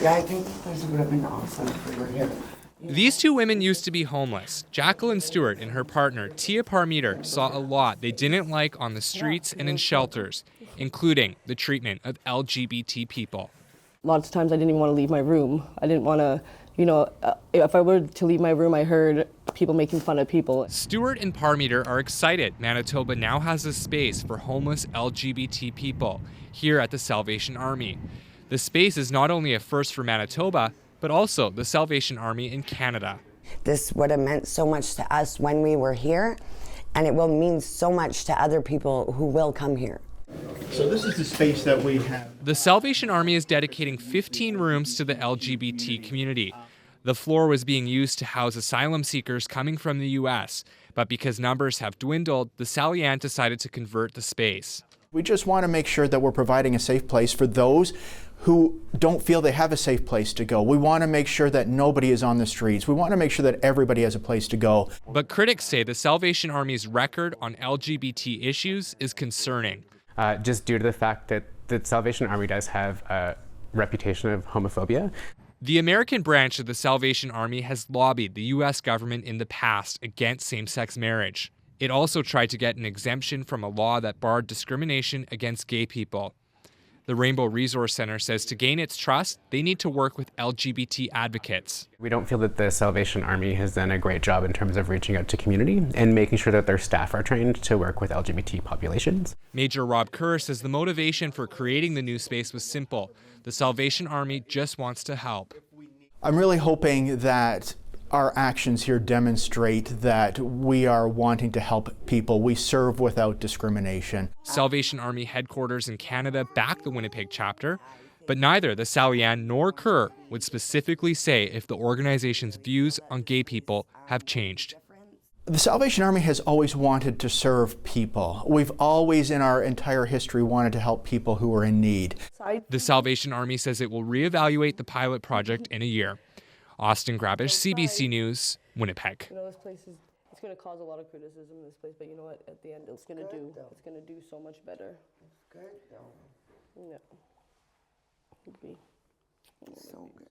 Yeah, I think this would have been awesome if we were here. These two women used to be homeless. Jacqueline Stewart and her partner, Tia Parmeter, saw a lot they didn't like on the streets and in shelters, including the treatment of LGBT people. Lots of times I didn't even want to leave my room. I didn't want to, if I were to leave my room, I heard people making fun of people. Stewart and Parmeter are excited Manitoba now has a space for homeless LGBT people here at the Salvation Army. The space is not only a first for Manitoba, but also the Salvation Army in Canada. This would have meant so much to us when we were here, and it will mean so much to other people who will come here. So this is the space that we have. The Salvation Army is dedicating 15 rooms to the LGBT community. The floor was being used to house asylum seekers coming from the U.S., but because numbers have dwindled, the Sallian decided to convert the space. We just want to make sure that we're providing a safe place for those who don't feel they have a safe place to go. We want to make sure that nobody is on the streets. We want to make sure that everybody has a place to go. But critics say the Salvation Army's record on LGBT issues is concerning. Just due to the fact that the Salvation Army does have a reputation of homophobia. The American branch of the Salvation Army has lobbied the U.S. government in the past against same-sex marriage. It also tried to get an exemption from a law that barred discrimination against gay people. The Rainbow Resource Center says to gain its trust, they need to work with LGBT advocates. We don't feel that the Salvation Army has done a great job in terms of reaching out to community and making sure that their staff are trained to work with LGBT populations. Major Rob Kerr says the motivation for creating the new space was simple. The Salvation Army just wants to help. I'm really hoping that our actions here demonstrate that we are wanting to help people. We serve without discrimination. Salvation Army headquarters in Canada backed the Winnipeg chapter, but neither the Sallian nor Kerr would specifically say if the organization's views on gay people have changed. The Salvation Army has always wanted to serve people. We've always, in our entire history, wanted to help people who are in need. The Salvation Army says it will reevaluate the pilot project in a year. Austin Grabish, CBC News, Winnipeg. This place is, it's going to cause a lot of criticism, this place, but you know what, at the end, it's going to do so much better. It's good, though. Yeah. It'd be So good.